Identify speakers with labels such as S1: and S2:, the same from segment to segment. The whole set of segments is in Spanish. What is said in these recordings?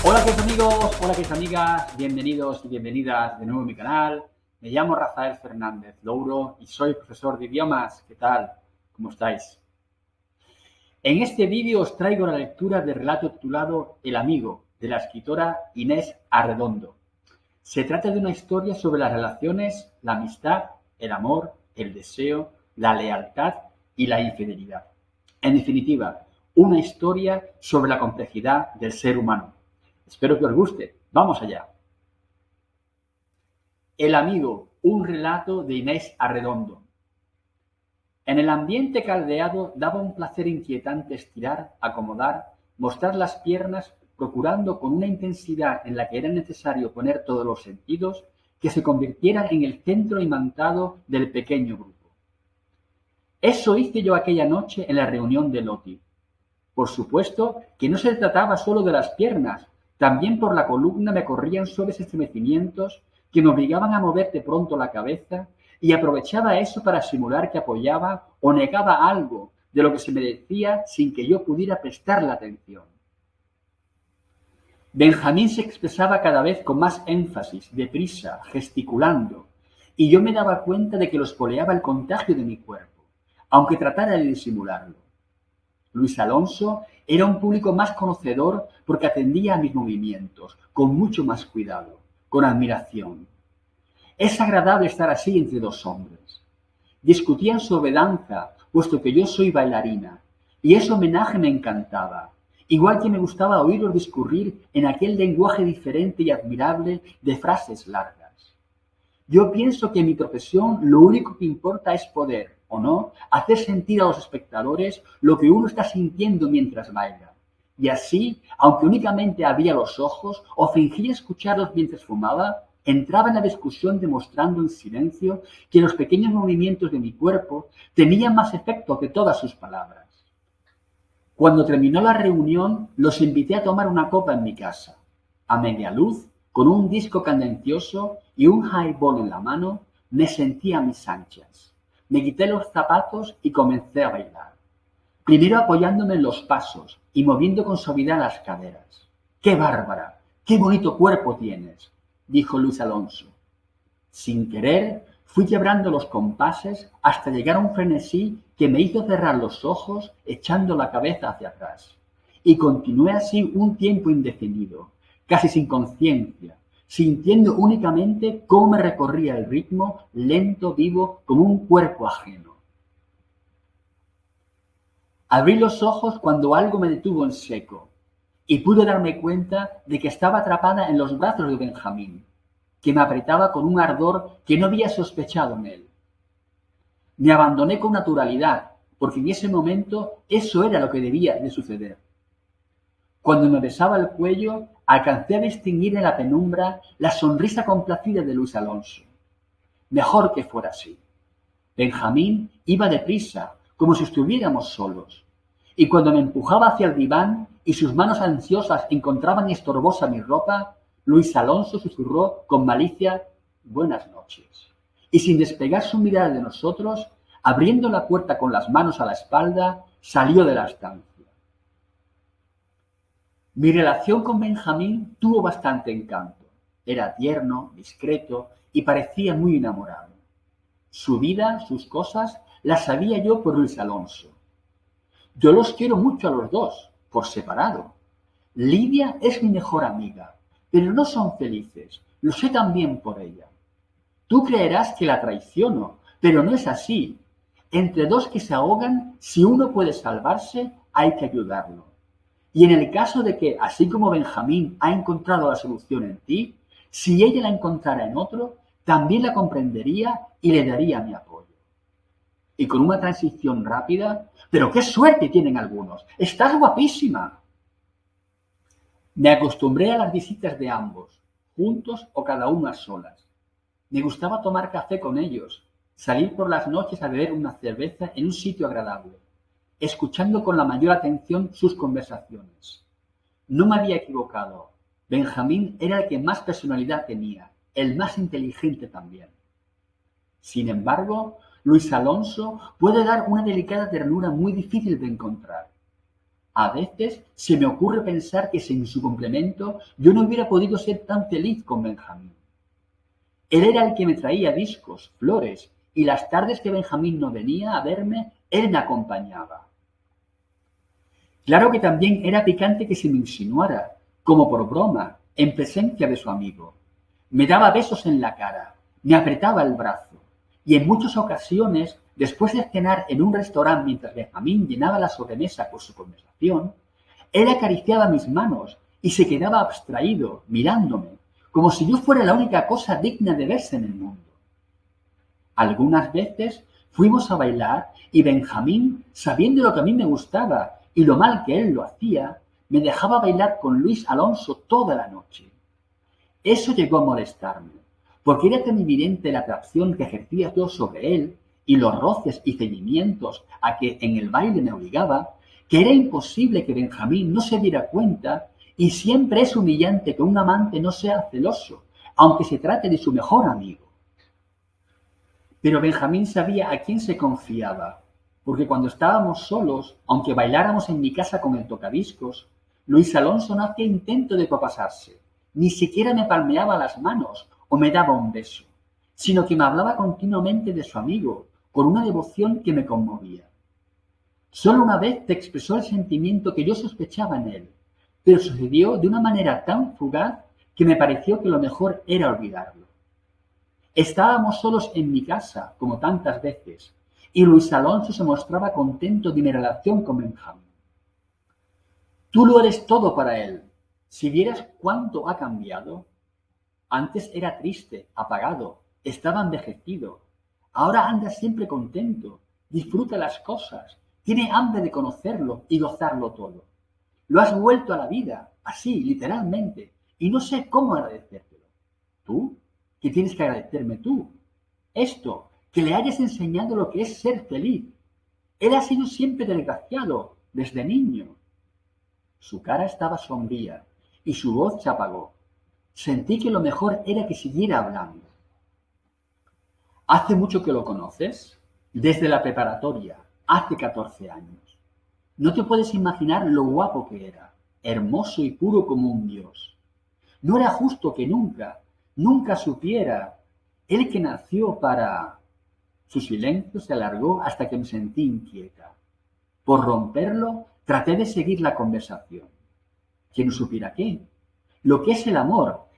S1: Hola queridos amigos, hola queridas amigas, bienvenidos y bienvenidas de nuevo a mi canal. Me llamo Rafael Fernández Louro y soy profesor de idiomas. ¿Qué tal? ¿Cómo estáis? En este vídeo os traigo la lectura del relato titulado El amigo, de la escritora Inés Arredondo. Se trata de una historia sobre las relaciones, la amistad, el amor, el deseo, la lealtad y la infidelidad. En definitiva, una historia sobre la complejidad del ser humano. Espero que os guste. ¡Vamos allá! El amigo, un relato de Inés Arredondo. En el ambiente caldeado daba un placer inquietante estirar, acomodar, mostrar las piernas, procurando con una intensidad en la que era necesario poner todos los sentidos, que se convirtieran en el centro imantado del pequeño grupo. Eso hice yo aquella noche en la reunión de Loti. Por supuesto que no se trataba solo de las piernas, también por la columna me corrían suaves estremecimientos que me obligaban a mover de pronto la cabeza, y aprovechaba eso para simular que apoyaba o negaba algo de lo que se me decía sin que yo pudiera prestarle atención. Benjamín se expresaba cada vez con más énfasis, deprisa, gesticulando, y yo me daba cuenta de que lo espoleaba el contagio de mi cuerpo, aunque tratara de disimularlo. Luis Alonso era un público más conocedor porque atendía a mis movimientos, con mucho más cuidado, con admiración. Es agradable estar así entre dos hombres. Discutían sobre danza, puesto que yo soy bailarina, y ese homenaje me encantaba, igual que me gustaba oírlos discurrir en aquel lenguaje diferente y admirable de frases largas. Yo pienso que en mi profesión lo único que importa es poder, o no, hacer sentir a los espectadores lo que uno está sintiendo mientras baila. Y así, aunque únicamente abría los ojos o fingía escucharlos mientras fumaba, entraba en la discusión demostrando en silencio que los pequeños movimientos de mi cuerpo tenían más efecto que todas sus palabras. Cuando terminó la reunión, los invité a tomar una copa en mi casa. A media luz, con un disco cadencioso y un highball en la mano, me sentí a mis anchas. Me quité los zapatos y comencé a bailar. Primero apoyándome en los pasos y moviendo con suavidad las caderas. ¡Qué bárbara! ¡Qué bonito cuerpo tienes!, dijo Luis Alonso. Sin querer, fui quebrando los compases hasta llegar a un frenesí que me hizo cerrar los ojos echando la cabeza hacia atrás. Y continué así un tiempo indefinido, casi sin conciencia, sintiendo únicamente cómo me recorría el ritmo, lento, vivo, como un cuerpo ajeno. Abrí los ojos cuando algo me detuvo en seco, y pude darme cuenta de que estaba atrapada en los brazos de Benjamín, que me apretaba con un ardor que no había sospechado en él. Me abandoné con naturalidad, porque en ese momento eso era lo que debía de suceder. Cuando me besaba el cuello, alcancé a distinguir en la penumbra la sonrisa complacida de Luis Alonso. Mejor que fuera así. Benjamín iba deprisa, como si estuviéramos solos, y cuando me empujaba hacia el diván y sus manos ansiosas encontraban estorbosa mi ropa, Luis Alonso susurró con malicia: «Buenas noches», y sin despegar su mirada de nosotros, abriendo la puerta con las manos a la espalda, salió de la estancia. Mi relación con Benjamín tuvo bastante encanto. Era tierno, discreto y parecía muy enamorado. Su vida, sus cosas, las sabía yo por Luis Alonso. Yo los quiero mucho a los dos, por separado. Lidia es mi mejor amiga, pero no son felices. Lo sé también por ella. Tú creerás que la traiciono, pero no es así. Entre dos que se ahogan, si uno puede salvarse, hay que ayudarlo. Y en el caso de que, así como Benjamín ha encontrado la solución en ti, si ella la encontrara en otro, también la comprendería y le daría mi apoyo. Y con una transición rápida: «¡Pero qué suerte tienen algunos! ¡Estás guapísima!». Me acostumbré a las visitas de ambos, juntos o cada uno a solas. Me gustaba tomar café con ellos, salir por las noches a beber una cerveza en un sitio agradable, escuchando con la mayor atención sus conversaciones. No me había equivocado. Benjamín era el que más personalidad tenía, el más inteligente también. Sin embargo, Luis Alonso puede dar una delicada ternura muy difícil de encontrar. A veces se me ocurre pensar que sin su complemento yo no hubiera podido ser tan feliz con Benjamín. Él era el que me traía discos, flores, y las tardes que Benjamín no venía a verme, él me acompañaba. Claro que también era picante que se me insinuara, como por broma, en presencia de su amigo. Me daba besos en la cara, me apretaba el brazo, y en muchas ocasiones, después de cenar en un restaurante mientras Benjamín llenaba la sobremesa con su conversación, él acariciaba mis manos y se quedaba abstraído, mirándome, como si yo fuera la única cosa digna de verse en el mundo. Algunas veces fuimos a bailar y Benjamín, sabiendo lo que a mí me gustaba y lo mal que él lo hacía, me dejaba bailar con Luis Alonso toda la noche. Eso llegó a molestarme, porque era tan evidente la atracción que ejercía yo sobre él y los roces y ceñimientos a que en el baile me obligaba, que era imposible que Benjamín no se diera cuenta, y siempre es humillante que un amante no sea celoso, aunque se trate de su mejor amigo. Pero Benjamín sabía a quién se confiaba, porque cuando estábamos solos, aunque bailáramos en mi casa con el tocadiscos, Luis Alonso no hacía intento de propasarse, ni siquiera me palmeaba las manos o me daba un beso, sino que me hablaba continuamente de su amigo, con una devoción que me conmovía. Solo una vez te expresó el sentimiento que yo sospechaba en él, pero sucedió de una manera tan fugaz que me pareció que lo mejor era olvidarlo. Estábamos solos en mi casa, como tantas veces, y Luis Alonso se mostraba contento de mi relación con Benjamín. Tú lo eres todo para él. Si vieras cuánto ha cambiado. Antes era triste, apagado, estaba envejecido. Ahora anda siempre contento, disfruta las cosas, tiene hambre de conocerlo y gozarlo todo. Lo has vuelto a la vida, así, literalmente, y no sé cómo agradecértelo. ¿Tú? ¿Qué tienes que agradecerme tú? Esto, que le hayas enseñado lo que es ser feliz. Él ha sido siempre desgraciado, desde niño. Su cara estaba sombría y su voz se apagó. Sentí que lo mejor era que siguiera hablando. ¿Hace mucho que lo conoces? Desde la preparatoria, hace 14 años. No te puedes imaginar lo guapo que era, hermoso y puro como un dios. No era justo que nunca supiera, él que nació para... Su silencio se alargó hasta que me sentí inquieta. Por romperlo, traté de seguir la conversación. Que no supiera qué. Lo que es el amor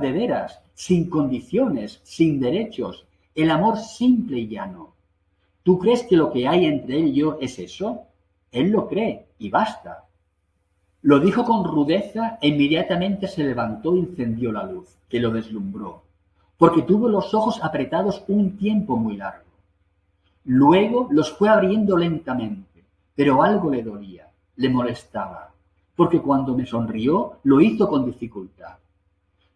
S1: de veras, sin condiciones, sin derechos, el amor simple y llano. ¿Tú crees que lo que hay entre él y yo es eso? Él lo cree, y basta. Lo dijo con rudeza e inmediatamente se levantó y encendió la luz, que lo deslumbró, porque tuvo los ojos apretados un tiempo muy largo. Luego los fue abriendo lentamente, pero algo le dolía, le molestaba, porque cuando me sonrió lo hizo con dificultad.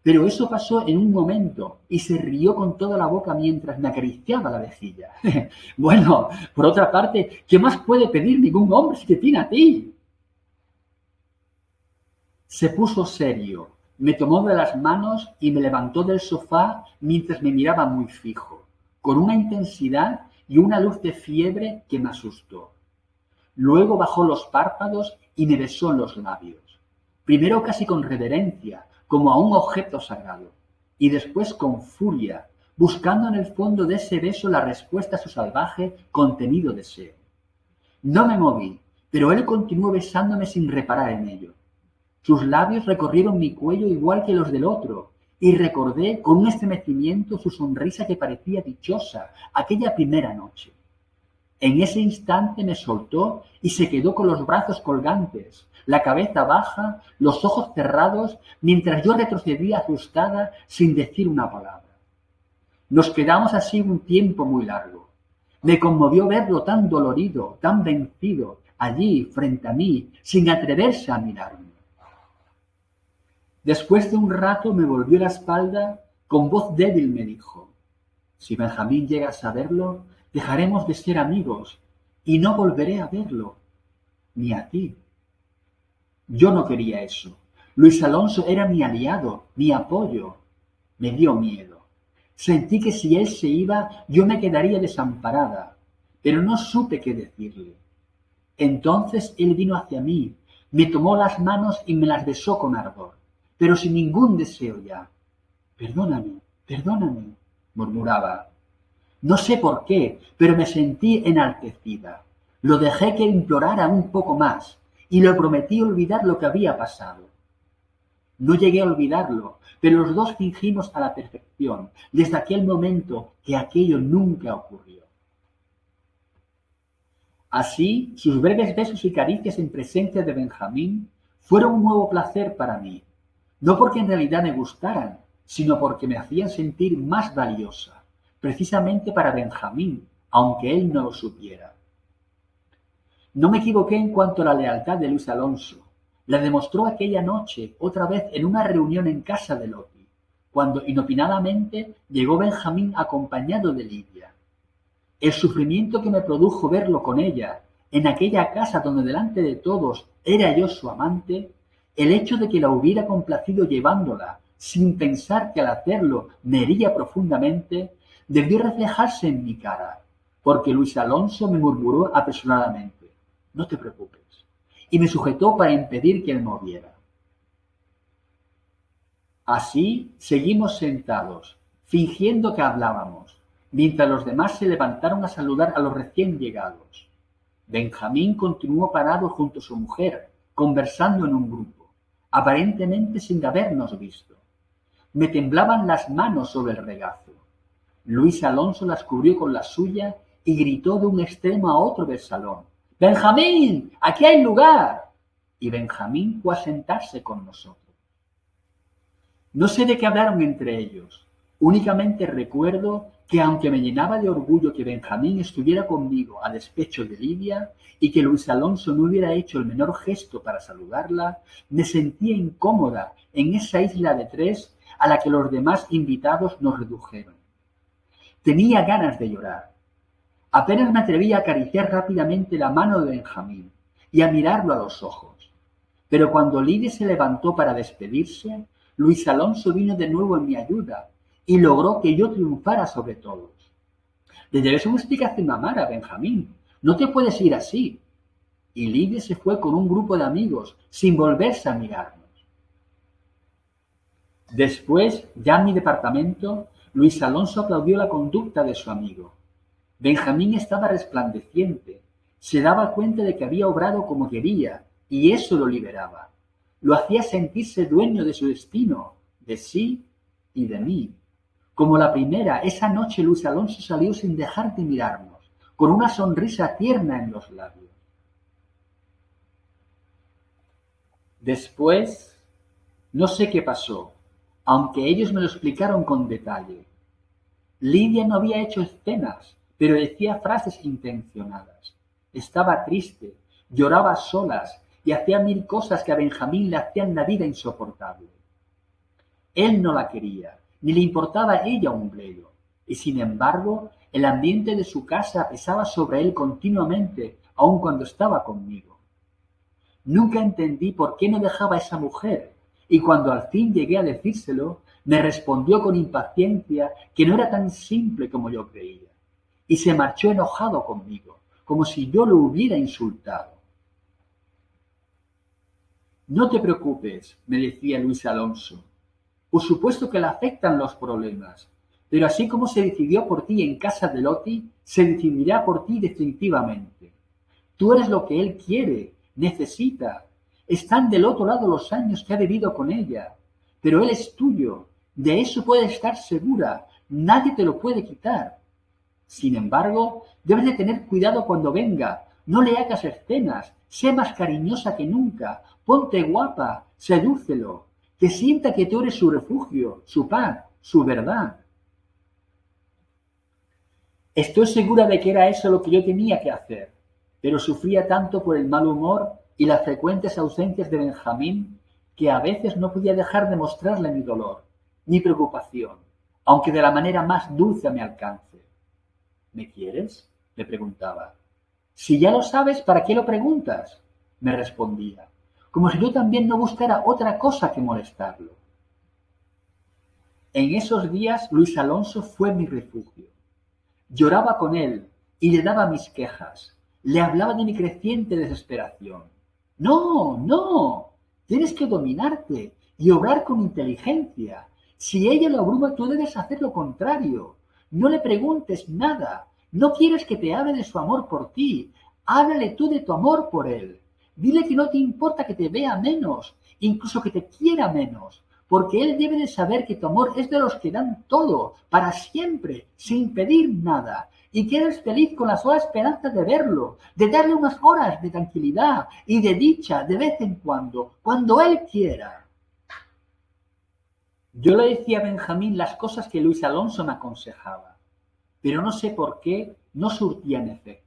S1: Pero eso pasó en un momento y se rió con toda la boca mientras me acariciaba la mejilla. Bueno, por otra parte, ¿qué más puede pedir ningún hombre si te tiene a ti? Se puso serio, me tomó de las manos y me levantó del sofá mientras me miraba muy fijo, con una intensidad y una luz de fiebre que me asustó. Luego bajó los párpados y me besó en los labios. Primero casi con reverencia, como a un objeto sagrado, y después con furia, buscando en el fondo de ese beso la respuesta a su salvaje, contenido deseo. No me moví, pero él continuó besándome sin reparar en ello. Sus labios recorrieron mi cuello igual que los del otro, y recordé con un estremecimiento su sonrisa que parecía dichosa aquella primera noche. En ese instante me soltó y se quedó con los brazos colgantes, la cabeza baja, los ojos cerrados, mientras yo retrocedía asustada sin decir una palabra. Nos quedamos así un tiempo muy largo. Me conmovió verlo tan dolorido, tan vencido, allí, frente a mí, sin atreverse a mirarme. Después de un rato me volvió la espalda, con voz débil me dijo: si Benjamín llega a saberlo, dejaremos de ser amigos y no volveré a verlo, ni a ti. Yo no quería eso. Luis Alonso era mi aliado, mi apoyo. Me dio miedo. Sentí que si él se iba, yo me quedaría desamparada, pero no supe qué decirle. Entonces él vino hacia mí Me tomó las manos y me las besó con ardor, pero sin ningún deseo ya. Perdóname, perdóname, murmuraba. No sé por qué, pero me sentí enaltecida. Lo dejé que implorara un poco más y le prometí olvidar lo que había pasado. No llegué a olvidarlo, pero los dos fingimos a la perfección, desde aquel momento, que aquello nunca ocurrió. Así, sus breves besos y caricias en presencia de Benjamín fueron un nuevo placer para mí, no porque en realidad me gustaran, sino porque me hacían sentir más valiosa, precisamente para Benjamín, aunque él no lo supiera. No me equivoqué en cuanto a la lealtad de Luis Alonso. La demostró aquella noche, otra vez en una reunión en casa de Loti, cuando inopinadamente llegó Benjamín acompañado de Lidia. El sufrimiento que me produjo verlo con ella, en aquella casa donde delante de todos era yo su amante, el hecho de que la hubiera complacido llevándola, sin pensar que al hacerlo me hería profundamente, debió reflejarse en mi cara, porque Luis Alonso me murmuró apresuradamente: «No te preocupes», y me sujetó para impedir que él moviera. Así seguimos sentados, fingiendo que hablábamos, mientras los demás se levantaron a saludar a los recién llegados. Benjamín continuó parado junto a su mujer, conversando en un grupo, aparentemente sin habernos visto. Me temblaban las manos sobre el regazo. Luis Alonso las cubrió con la suya y gritó de un extremo a otro del salón: «¡Benjamín! ¡Aquí hay lugar!». Y Benjamín fue a sentarse con nosotros. No sé de qué hablaron entre ellos. Únicamente recuerdo que, aunque me llenaba de orgullo que Benjamín estuviera conmigo a despecho de Lidia y que Luis Alonso no hubiera hecho el menor gesto para saludarla, me sentía incómoda en esa isla de tres a la que los demás invitados nos redujeron. Tenía ganas de llorar. Apenas me atreví a acariciar rápidamente la mano de Benjamín y a mirarlo a los ojos. Pero cuando Lidia se levantó para despedirse, Luis Alonso vino de nuevo en mi ayuda y logró que yo triunfara sobre todos. «Le debes una explicación a Mara, Benjamín. No te puedes ir así». Y Lidia se fue con un grupo de amigos, sin volverse a mirarnos. Después, ya en mi departamento, Luis Alonso aplaudió la conducta de su amigo. Benjamín estaba resplandeciente. Se daba cuenta de que había obrado como quería, y eso lo liberaba. Lo hacía sentirse dueño de su destino, de sí y de mí. Como la primera, esa noche Luis Alonso salió sin dejar de mirarnos, con una sonrisa tierna en los labios. Después, no sé qué pasó, aunque ellos me lo explicaron con detalle. Lidia no había hecho escenas, pero decía frases intencionadas. Estaba triste, lloraba a solas y hacía mil cosas que a Benjamín le hacían la vida insoportable. Él no la quería, ni le importaba a ella un bledo, y sin embargo, el ambiente de su casa pesaba sobre él continuamente, aun cuando estaba conmigo. Nunca entendí por qué no dejaba a esa mujer, y cuando al fin llegué a decírselo, me respondió con impaciencia que no era tan simple como yo creía, y se marchó enojado conmigo, como si yo lo hubiera insultado. «No te preocupes», me decía Luis Alonso. «Por supuesto que le afectan los problemas, pero así como se decidió por ti en casa de Loti, se decidirá por ti definitivamente. Tú eres lo que él quiere, necesita. Están del otro lado los años que ha vivido con ella, pero él es tuyo. De eso puedes estar segura. Nadie te lo puede quitar. Sin embargo, debes de tener cuidado cuando venga. No le hagas escenas. Sé más cariñosa que nunca. Ponte guapa. Sedúcelo. Que sienta que tú eres su refugio, su paz, su verdad». Estoy segura de que era eso lo que yo tenía que hacer, pero sufría tanto por el mal humor y las frecuentes ausencias de Benjamín que a veces no podía dejar de mostrarle mi dolor, mi preocupación, aunque de la manera más dulce a mi alcance. «¿Me quieres?», le preguntaba. «Si ya lo sabes, ¿para qué lo preguntas?», me respondía, como si yo también no buscara otra cosa que molestarlo. En esos días Luis Alonso fue mi refugio. Lloraba con él y le daba mis quejas, le hablaba de mi creciente desesperación. No, no. Tienes que dominarte y obrar con inteligencia. Si ella lo abruma, tú debes hacer lo contrario. No le preguntes nada. No quieres que te hable de su amor por ti. Háblale tú de tu amor por él. Dile que no te importa que te vea menos, incluso que te quiera menos, porque él debe de saber que tu amor es de los que dan todo, para siempre, sin pedir nada, y que eres feliz con la sola esperanza de verlo, de darle unas horas de tranquilidad y de dicha de vez en cuando él quiera. Yo le decía a Benjamín las cosas que Luis Alonso me aconsejaba, pero no sé por qué no surtían efecto.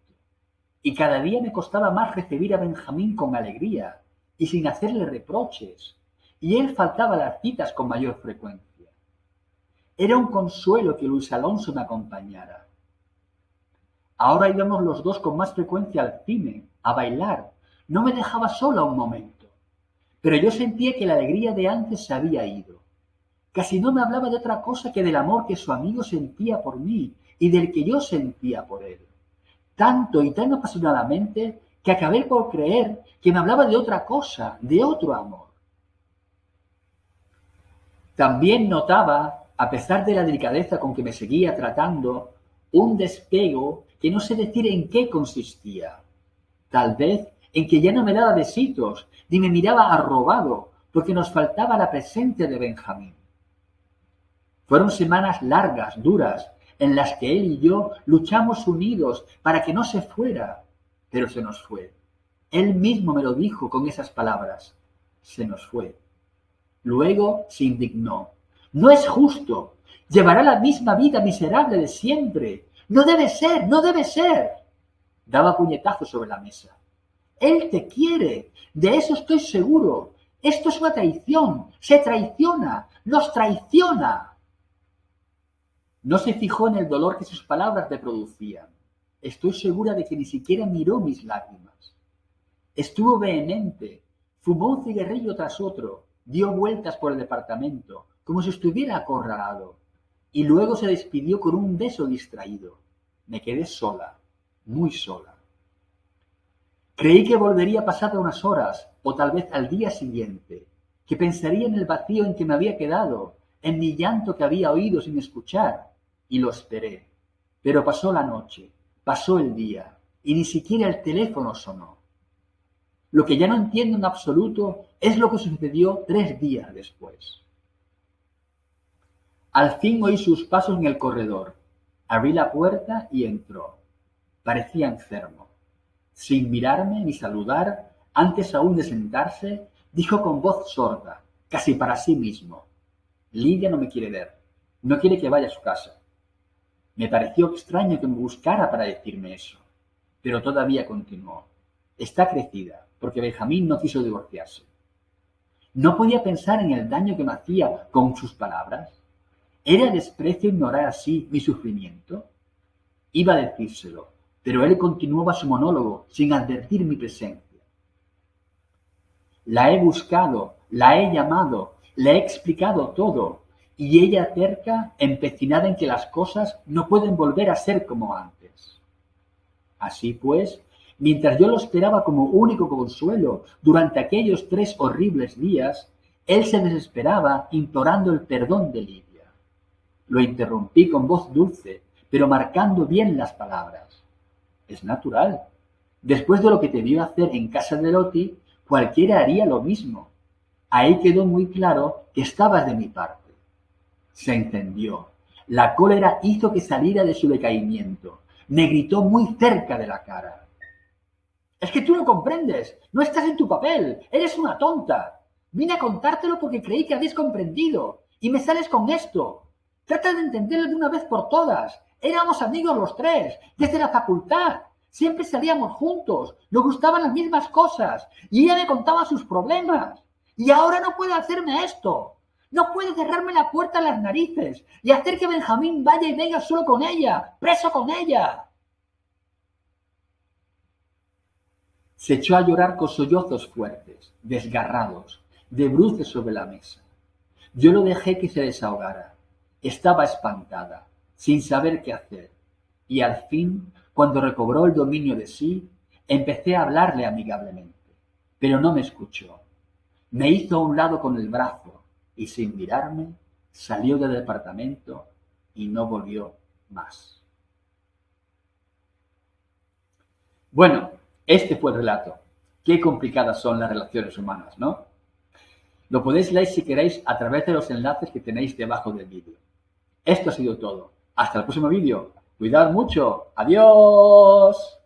S1: Y cada día me costaba más recibir a Benjamín con alegría y sin hacerle reproches, y él faltaba a las citas con mayor frecuencia. Era un consuelo que Luis Alonso me acompañara. Ahora íbamos los dos con más frecuencia al cine, a bailar. No me dejaba sola un momento. Pero yo sentía que la alegría de antes se había ido. Casi no me hablaba de otra cosa que del amor que su amigo sentía por mí y del que yo sentía por él. Tanto y tan apasionadamente que acabé por creer que me hablaba de otra cosa, de otro amor. También notaba, a pesar de la delicadeza con que me seguía tratando, un despego que no sé decir en qué consistía. Tal vez en que ya no me daba besitos, ni me miraba arrobado, porque nos faltaba la presencia de Benjamín. Fueron semanas largas, duras, en las que él y yo luchamos unidos para que no se fuera, pero se nos fue. Él mismo me lo dijo con esas palabras. Se nos fue. Luego se indignó. No es justo. Llevará la misma vida miserable de siempre. No debe ser, no debe ser. Daba puñetazos sobre la mesa. Él te quiere. De eso estoy seguro. Esto es una traición. Se traiciona. Nos traiciona. No se fijó en el dolor que sus palabras le producían. Estoy segura de que ni siquiera miró mis lágrimas. Estuvo vehemente. Fumó un cigarrillo tras otro. Dio vueltas por el departamento, como si estuviera acorralado. Y luego se despidió con un beso distraído. Me quedé sola, muy sola. Creí que volvería pasado unas horas, o tal vez al día siguiente, que pensaría en el vacío en que me había quedado, en mi llanto que había oído sin escuchar, y lo esperé. Pero pasó la noche, pasó el día, y ni siquiera el teléfono sonó. Lo que ya no entiendo en absoluto es lo que sucedió 3 días después. Al fin oí sus pasos en el corredor. Abrí la puerta y entró. Parecía enfermo. Sin mirarme ni saludar, antes aún de sentarse, dijo con voz sorda, casi para sí mismo: Lidia no me quiere ver. No quiere que vaya a su casa. Me pareció extraño que me buscara para decirme eso, pero todavía continuó. Está crecida, porque Benjamín no quiso divorciarse. No podía pensar en el daño que me hacía con sus palabras. ¿Era desprecio ignorar así mi sufrimiento? Iba a decírselo, pero él continuaba su monólogo sin advertir mi presencia. La he buscado, la he llamado, le he explicado todo, y ella terca, empecinada en que las cosas no pueden volver a ser como antes. Así pues, mientras yo lo esperaba como único consuelo durante aquellos 3 horribles días, él se desesperaba implorando el perdón de Lidia. Lo interrumpí con voz dulce, pero marcando bien las palabras. Es natural. Después de lo que te vio hacer en casa de Loti, cualquiera haría lo mismo. Ahí quedó muy claro que estabas de mi parte. Se encendió. La cólera hizo que saliera de su decaimiento. Me gritó muy cerca de la cara. Es que tú no comprendes. No estás en tu papel. Eres una tonta. Vine a contártelo porque creí que habías comprendido. Y me sales con esto. Trata de entenderlo de una vez por todas. Éramos amigos los 3, desde la facultad. Siempre salíamos juntos. Nos gustaban las mismas cosas. Y ella me contaba sus problemas. Y ahora no puede hacerme esto. No puede cerrarme la puerta en las narices y hacer que Benjamín vaya y venga solo con ella, preso con ella. Se echó a llorar con sollozos fuertes, desgarrados, de bruces sobre la mesa. Yo lo dejé que se desahogara. Estaba espantada, sin saber qué hacer. Y al fin, cuando recobró el dominio de sí, empecé a hablarle amigablemente. pero no me escuchó. Me hizo a un lado con el brazo y sin mirarme salió del departamento y no volvió más. Bueno, este fue el relato. Qué complicadas son las relaciones humanas, ¿no? Lo podéis leer si queréis a través de los enlaces que tenéis debajo del vídeo. Esto ha sido todo. Hasta el próximo vídeo. Cuidad mucho. Adiós.